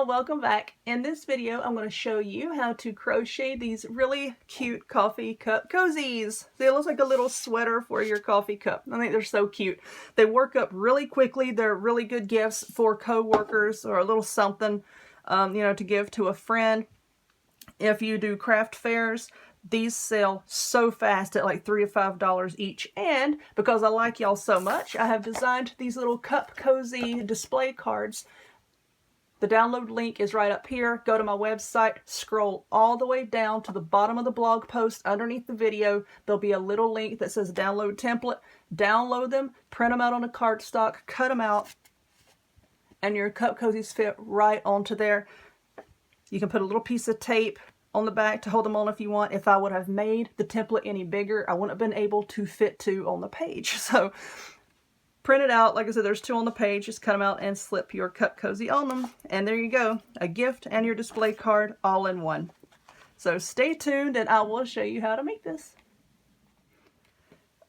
y'all, welcome back. In this video I'm going to show you how to crochet these really cute coffee cup cozies. They look like a little sweater for your coffee cup. I think they're so cute. They work up really quickly. They're really good gifts for co-workers or a little something to give to a friend. If you do craft fairs, these sell so fast at like $3 to $5 each. And because I like y'all so much, I have designed these little cup cozy display cards. The download link is right up here. Go to my website, scroll all the way down to the bottom of the blog post underneath the video. There'll be a little link that says download template. Download them, print them out on a cardstock, cut them out, and your cup cozies fit right onto there. You can put a little piece of tape on the back to hold them on if you want. If I would have made the template any bigger, I wouldn't have been able to fit two on the page. So print it out. Like I said, there's two on the page. Just cut them out and slip your cup cozy on them. And there you go. A gift and your display card all in one. So stay tuned and I will show you how to make this.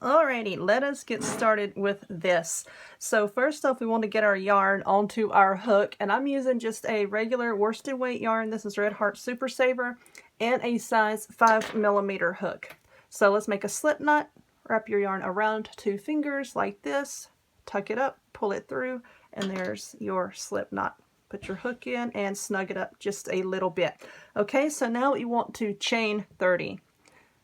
Alrighty, let us get started with this. So first off, we want to get our yarn onto our hook, and I'm using just a regular worsted weight yarn. This is Red Heart Super Saver, and a size 5mm hook. So let's make a slip knot. Wrap your yarn around two fingers like this, tuck it up, pull it through, and there's your slip knot. Put your hook in and snug it up just a little bit. Okay, so now we want to chain 30.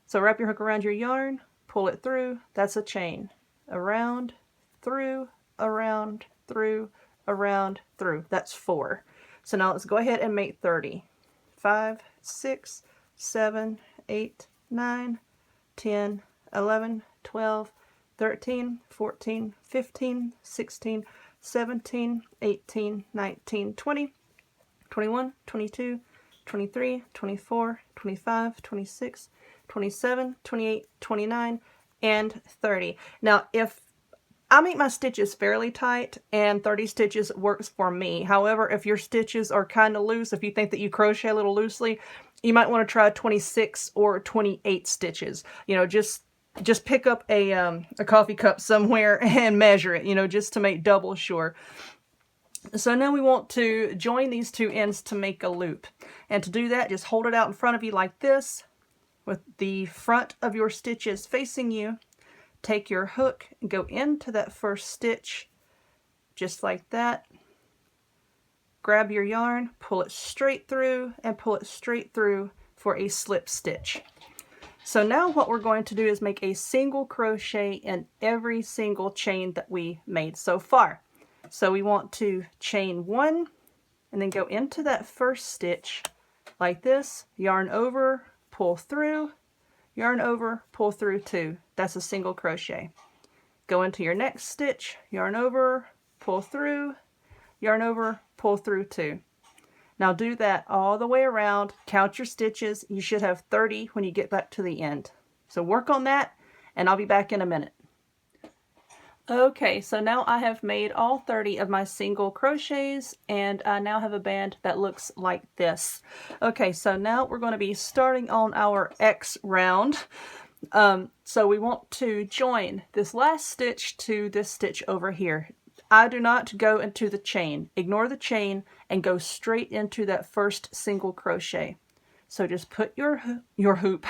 So wrap your hook around your yarn, pull it through, that's a chain. Around, through, around, through, around, through. That's 4. So now let's go ahead and make 30. 5, 6, 7, 8, 9, 10, 11, 12, 13, 14, 15, 16, 17, 18, 19, 20, 21, 22, 23, 24, 25, 26, 27, 28, 29, and 30. Now, if I make my stitches fairly tight, and 30 stitches works for me. However, if your stitches are kind of loose, if you think that you crochet a little loosely, you might want to try 26 or 28 stitches. Just pick up a coffee cup somewhere and measure it, just to make double sure. So now we want to join these two ends to make a loop. And to do that, just hold it out in front of you like this, with the front of your stitches facing you. Take your hook and go into that first stitch, just like that. Grab your yarn, pull it straight through, and pull it straight through for a slip stitch. So now what we're going to do is make a single crochet in every single chain that we made so far. So we want to chain 1 and then go into that first stitch like this, yarn over, pull through, yarn over, pull through 2. That's a single crochet. Go into your next stitch, yarn over, pull through, yarn over, pull through 2. Now do that all the way around. Count your stitches. You should have 30 when you get back to the end. So work on that, and I'll be back in a minute. Okay, so now I have made all 30 of my single crochets, and I now have a band that looks like this. Okay, so now we're going to be starting on our X round. So we want to join this last stitch to this stitch over here. I do not go into the chain. Ignore the chain and go straight into that first single crochet. So just put your hoop,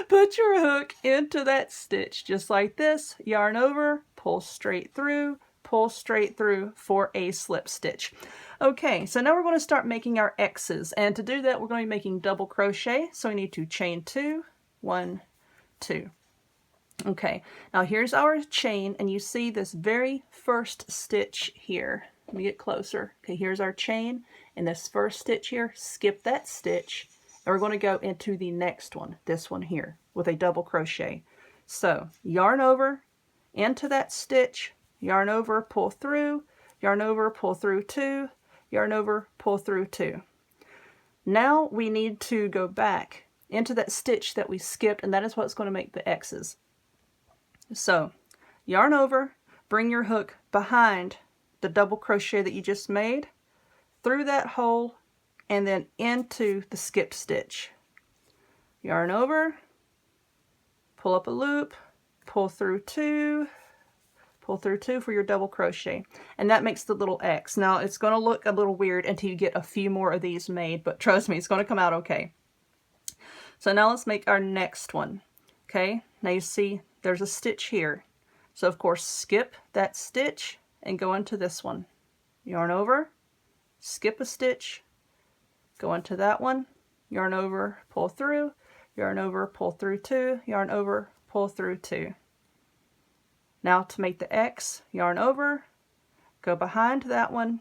put your hook into that stitch just like this, yarn over, pull straight through for a slip stitch. Okay, so now we're going to start making our X's, and to do that we're going to be making double crochet. So we need to chain 2, 1, 2. Okay, now here's our chain, and you see this very first stitch here. Let me get closer. Okay, here's our chain, and this first stitch here, skip that stitch, and we're going to go into the next one, this one here, with a double crochet. So yarn over into that stitch, yarn over, pull through, yarn over, pull through 2, yarn over, pull through 2. Now we need to go back into that stitch that we skipped, and that is what's going to make the X's. So yarn over, bring your hook behind the double crochet that you just made, through that hole, and then into the skipped stitch. Yarn over, pull up a loop, pull through 2, pull through 2 for your double crochet, and that makes the little X. Now it's going to look a little weird until you get a few more of these made, but trust me, it's going to come out okay. So now let's make our next one. Okay, now you see there's a stitch here. So of course skip that stitch and go into this one. Yarn over, skip a stitch, go into that one, yarn over, pull through, yarn over, pull through 2, yarn over, pull through 2. Now to make the X, yarn over, go behind that one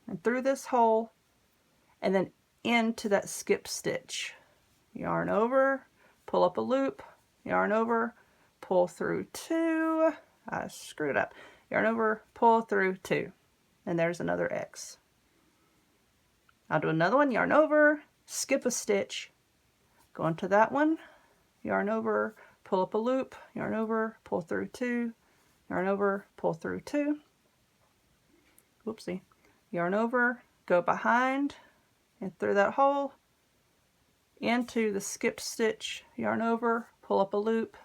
and through this hole and then into that skip stitch. Yarn over, pull up a loop, yarn over, pull through 2. I screwed it up. Yarn over, pull through 2. And there's another X. I'll do another one, yarn over, skip a stitch, go into that one, yarn over, pull up a loop, yarn over, pull through 2, yarn over, pull through 2. Whoopsie. Yarn over, go behind and through that hole, into the skip stitch, yarn over, pull up a loop,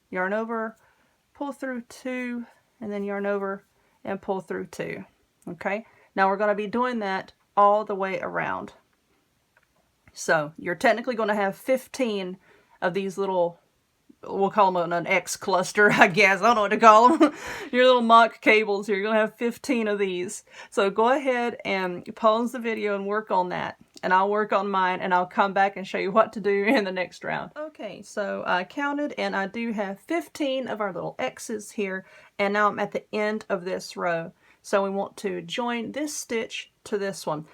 yarn over, pull through 2, and then yarn over and pull through 2. Okay, now we're going to be doing that all the way around. So you're technically going to have 15 of these little, we'll call them an X cluster, I guess. I don't know what to call them. Your little mock cables here. You're going to have 15 of these. So go ahead and pause the video and work on that. And I'll work on mine and I'll come back and show you what to do in the next round. Okay, so I counted and I do have 15 of our little X's here. And now I'm at the end of this row. So we want to join this stitch to this one.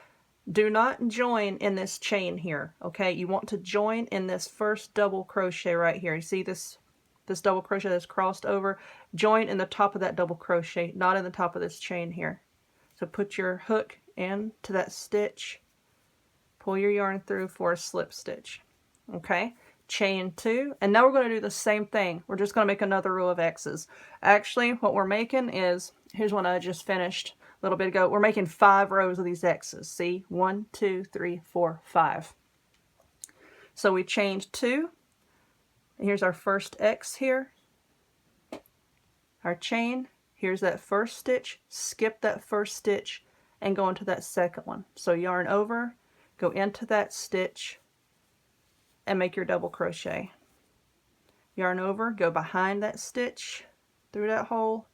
Do not join in this chain here, okay? You want to join in this first double crochet right here. You see this double crochet that's crossed over? Join in the top of that double crochet, not in the top of this chain here. So put your hook into that stitch, pull your yarn through for a slip stitch, okay? Chain 2, and now we're going to do the same thing. We're just going to make another row of X's. Actually, what we're making is, here's one I just finished a little bit ago. We're making 5 rows of these X's. See? 1, 2, 3, 4, 5. So we chained 2. And here's our first X here. Our chain. Here's that first stitch. Skip that first stitch and go into that second one. So yarn over, go into that stitch, and make your double crochet. Yarn over, go behind that stitch, through that hole,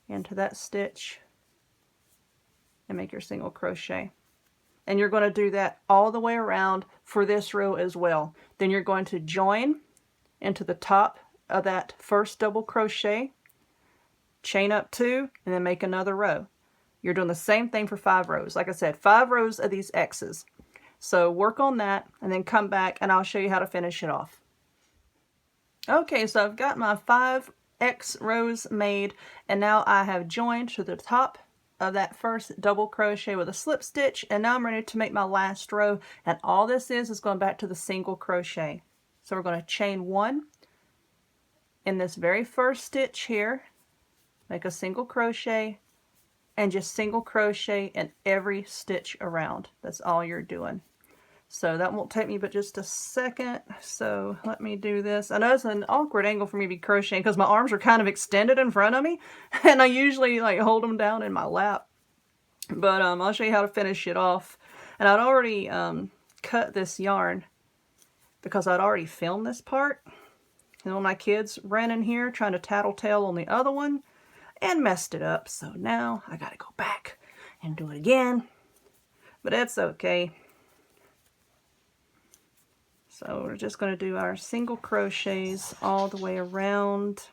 into that stitch, and make your single crochet. And you're going to do that all the way around for this row as well. Then you're going to join into the top of that first double crochet, chain up 2, and then make another row. You're doing the same thing for 5 rows. Like I said, 5 rows of these X's. So work on that and then come back and I'll show you how to finish it off. Okay, so I've got my 5 X rows made and now I have joined to the top of that first double crochet with a slip stitch, and now I'm ready to make my last row, and all this is going back to the single crochet. So we're going to chain 1 in this very first stitch here, make a single crochet, and just single crochet in every stitch around. That's all you're doing. So that won't take me but just a second. So let me do this. I know it's an awkward angle for me to be crocheting because my arms are kind of extended in front of me. And I usually like hold them down in my lap. But I'll show you how to finish it off. And I'd already cut this yarn because I'd already filmed this part. And one of my kids ran in here trying to tattletale on the other one and messed it up. So now I got to go back and do it again. But that's okay. So we're just going to do our single crochets all the way around.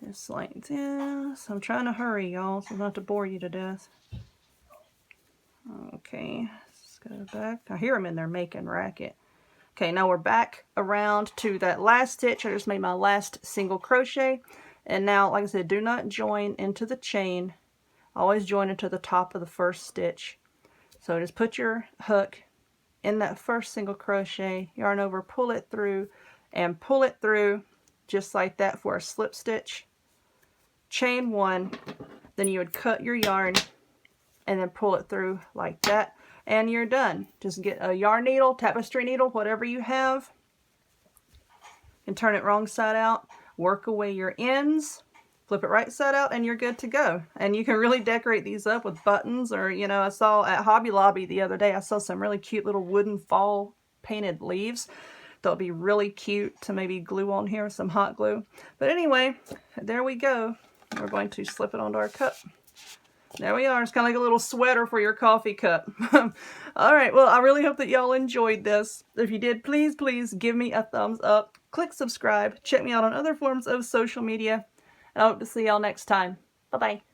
Just like this. I'm trying to hurry, y'all, so not to bore you to death. Okay, let's go back. I hear them in there making racket. Okay, now we're back around to that last stitch. I just made my last single crochet. And now, like I said, do not join into the chain. Always join into the top of the first stitch. So just put your hook in that first single crochet, yarn over, pull it through, and pull it through just like that for a slip stitch. Chain 1, then you would cut your yarn and then pull it through like that, and you're done. Just get a yarn needle, tapestry needle, whatever you have, and turn it wrong side out. work away your ends, flip it right side out, and you're good to go. And you can really decorate these up with buttons, or, you know, I saw at Hobby Lobby the other day, I saw some really cute little wooden fall painted leaves. They'll be really cute to maybe glue on here with some hot glue. But anyway, there we go. We're going to slip it onto our cup. There we are. It's kind of like a little sweater for your coffee cup. All right. Well, I really hope that y'all enjoyed this. If you did, please, please give me a thumbs up. Click subscribe. Check me out on other forms of social media. And I hope to see y'all next time. Bye-bye.